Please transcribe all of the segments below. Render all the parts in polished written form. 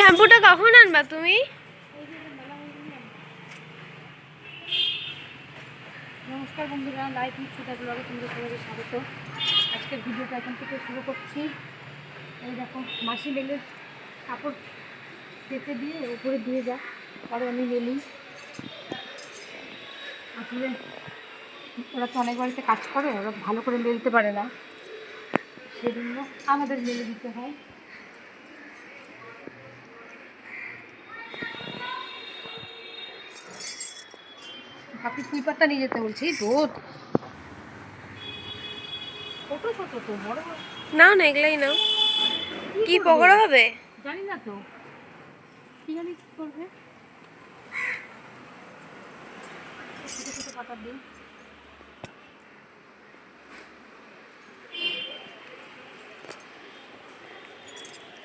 শ্যাম্পুটা কখন আনবা তুমি? নমস্কার বন্ধুরা, লাইভ মিক্সিটা ব্লগে তোমাদের সবাইকে স্বাগত। আজকের ভিডিওটা এখন থেকে শুরু করছি। এই দেখো, মাসি বেলের কাপড় পেতে দিয়ে উপরে দিয়ে যা, পরে আমি বেলি। আসলে ওরা তো অনেক বাড়িতে কাজ করে, ওরা ভালো করে বেলতে পারে না, সেজন্য আমাদের বেলে দিতে হয়। আপনি কুইপারটা নিয়ে যেতে বলছি, রোদ ছোটো ছোটো তো, বড় বড় না না, এগুলাই নাও। কি পকোড়া হবে জানি না তো, কি জানি কি করবে। ছোটো ছোটো পাতা দিই।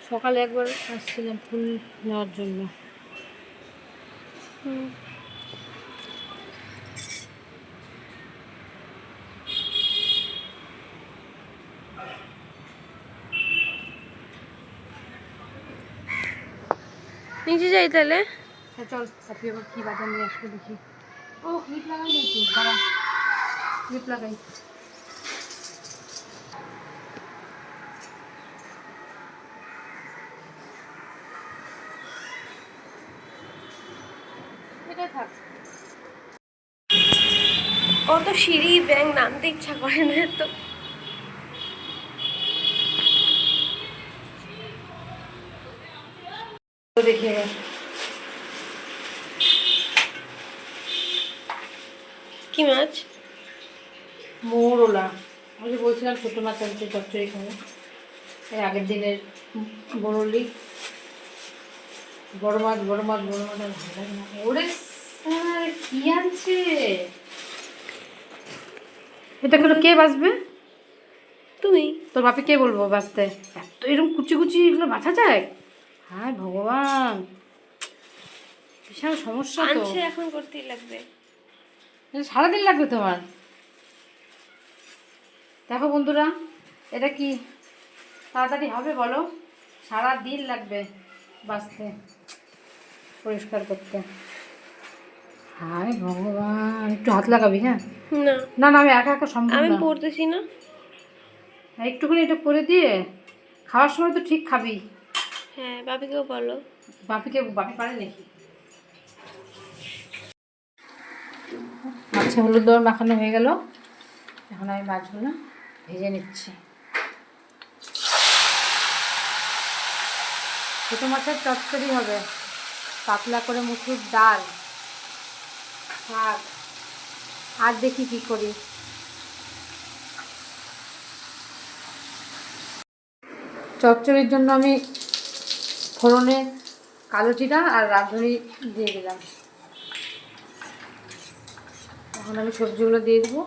সকালে একবার আসছিলাম ফুল নেওয়ার জন্য। নিচে যাই তাহলে। চল, আপনি আবার কী বাজার নিয়ে আসবো দেখি। ও ক্লিপ লাগাই দেখি, দাঁড়া ক্লিপ লাগাই। এটা থাক। অত সিঁড়ি ব্যাংক নামতে ইচ্ছা করে না তো। দেখে কি মাছ? মোরলা। আমি যে বলছিলাম ছোটো মাছ আনতে চচ্চড়ি খাবো, এর আগের দিনের বড়লি। বড় মাছ বড় মাছ বড় মাছ আর ভালো লাগে না। ওরে স্যার, কি আনছে এটা? করে কে বাঁচবে? তুমি। তোর বাপি কে বলবো বাঁচতে? এত এরকম কুচি কুচি এগুলো বাছা যায়? হায় ভগবান, বিশাল সমস্যা তো। আনছে, এখন করতেই লাগবে। সারাদিন লাগবে তোমার। দেখো বন্ধুরা, এটা কি তাড়াতাড়ি হবে বলো? সারা দিন লাগবে বাঁচতে, পরিষ্কার করতে। হায় ভগবান, একটু হাত লাগাবি? হ্যাঁ। না না না, আমি একা একা সম্ভব আমি না। পড়তেছি না। একটুখানি এটা করে দিয়ে খাওয়ার সময় তো ঠিক খাবি। হ্যাঁ, বাপিকেও বলো। বাপি পারে নাকি? মাছে হলুদ দেওয়ার মাখানো হয়ে গেল, এখন আমি মাছগুলো ভেজে নিচ্ছি। ছোটো মাছের চচ্চড়ি হবে, পাতলা করে মুসুর ডাল, শাক, আর দেখি কি করি। চচ্চড়ির জন্য আমি ফোড়নে কালো জিরা আর রাঁধুনি দিয়ে দিলাম। এখন আমি সবজিগুলো দিয়ে দেবো।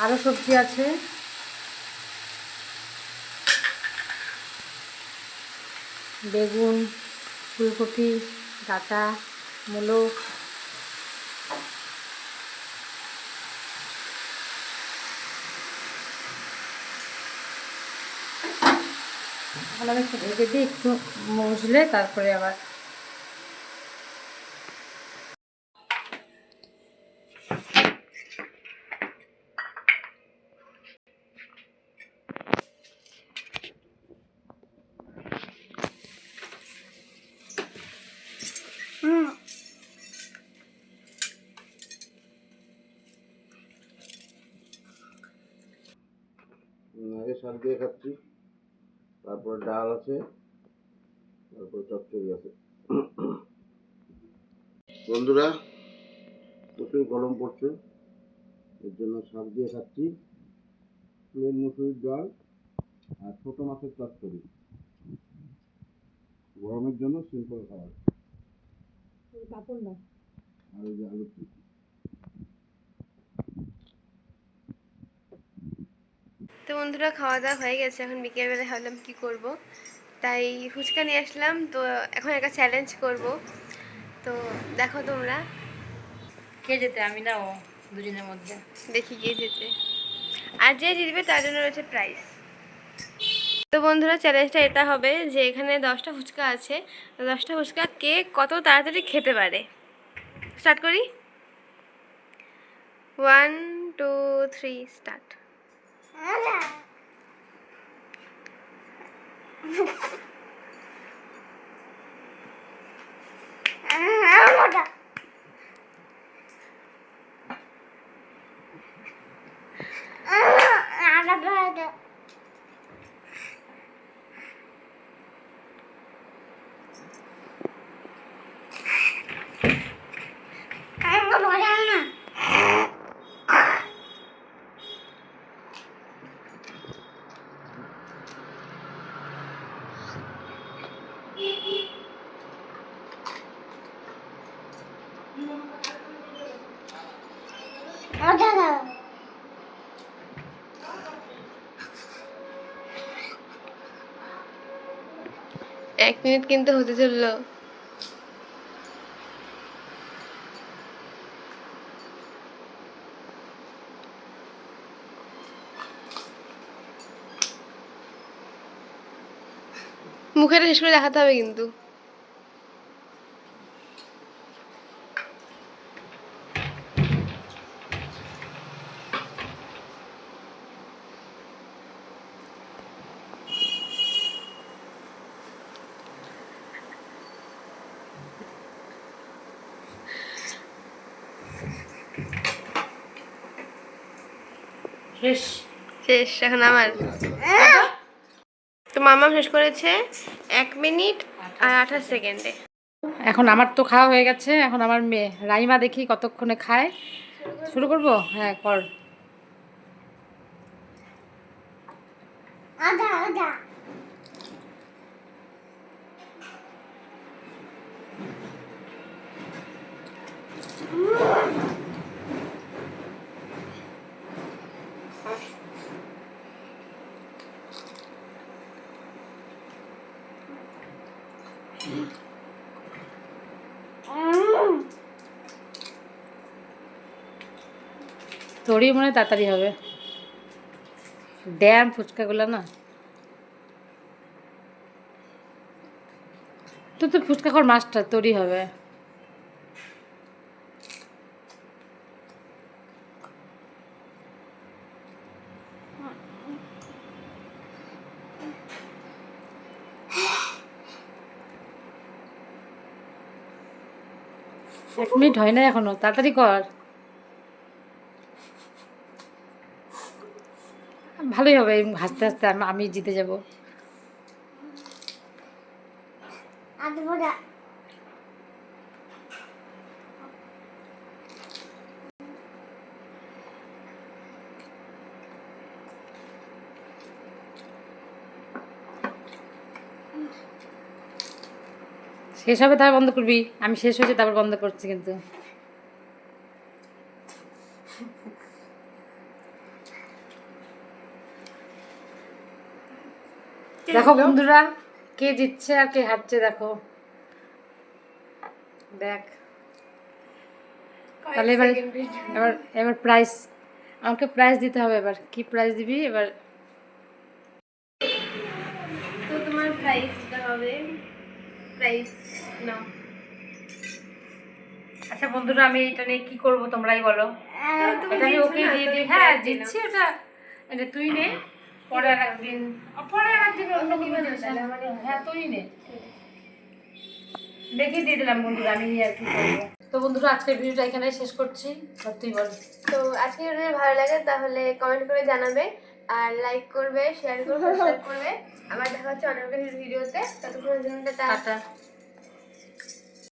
আরও সবজি আছে, বেগুন, ফুলকপি, ডাঁটা, মূলো। এখন আমি একটু ভেজে দিই, একটু মজলে তারপরে আবার আগে শাক দিয়ে খাচ্ছি, তারপর ডাল আছে, তারপর চচ্চড়ি আছে। বন্ধুরা, প্রচুর গরম পড়ছে, এর জন্য শাক দিয়ে খাচ্ছি, প্লেন মুসুরির ডাল আর ছোটো মাছের চচ্চড়ি। গরমের জন্য সিম্পল খাবার। পাপড় না, আর এই যে আলু চিপস। তো বন্ধুরা, খাওয়া দাওয়া হয়ে গেছে, এখন বিকেলবেলা ভাবলাম কি করব। তাই ফুচকা নিয়ে আসলাম। তো এখন একটা চ্যালেঞ্জ করব, তো দেখো তোমরা, কে যেতে, আমি না ও, দুজনের মধ্যে। দেখি গিয়ে যেতে। আর যে জিতবে তার জন্য রয়েছে প্রাইস। তো বন্ধুরা, চ্যালেঞ্জটা এটা হবে যে এখানে 10টা ফুচকা আছে, তো 10টা ফুচকা কে কত তাড়াতাড়ি খেতে পারে। স্টার্ট করি। 1 2 3 স্টার্ট। এক মিনিট কিন্তু হতে চললো। মুখেটা শেষ করে দেখাতে হবে কিন্তু। শেষ। শেষ এখন আমার। তো মামা শেষ করেছে 1 মিনিট আর 28 সেকেন্ডে। এখন আমার তো খাওয়া হয়ে গেছে, এখন আমার মেয়ে রাইমা দেখি কতক্ষণে খায়। শুরু করব? হ্যাঁ কর। তোরই মনে হয় তাড়াতাড়ি হবে, ড্যাম ফুচকাগুলো না। তুই তো ফুচকা খাওয়ার মাস্টার, তোরই হবে। এক মিনিট হয় না এখনো, তাড়াতাড়ি কর। ভালোই হবে, হাসতে হাসতে আমি জিতে যাব। শেষ হবে তারপর বন্ধ করবি, আমি শেষ হয়েছে তারপর বন্ধ করছি কিন্তু। দেখো বন্ধুরা, কে জিতছে আর কে হারছে দেখো। দেখ তাহলে এবার এবার এবার প্রাইস, আমাকে প্রাইস দিতে হবে। এবার কি প্রাইস দিবি এবার? তো তোমার প্রাইস দিতে হবে। প্রাইস নাও। আচ্ছা বন্ধুরা, আমি এটা নিয়ে কি করব তোমরাই বলো। এটা আমি ওকে দিয়ে দিই। হ্যাঁ দিচ্ছি, এটা এটা তুই নে, পরে আর একদিন অন্য কোনো জিনিস। হ্যাঁ তুই নে, দেখি দিয়ে দিলাম বন্ধুরা, আমি আর কি করবো। তো বন্ধুরা, আজকের ভিডিওটা এখানে শেষ করছি, তুই বল। তো আজকে যদি ভালো লাগে তাহলে কমেন্ট করে জানাবে, আর লাইক করবে, শেয়ার করবে, সাবস্ক্রাইব করবে। আবার দেখা হচ্ছে অনেক ভিডিওতে। ততক্ষণের জন্য টাটা।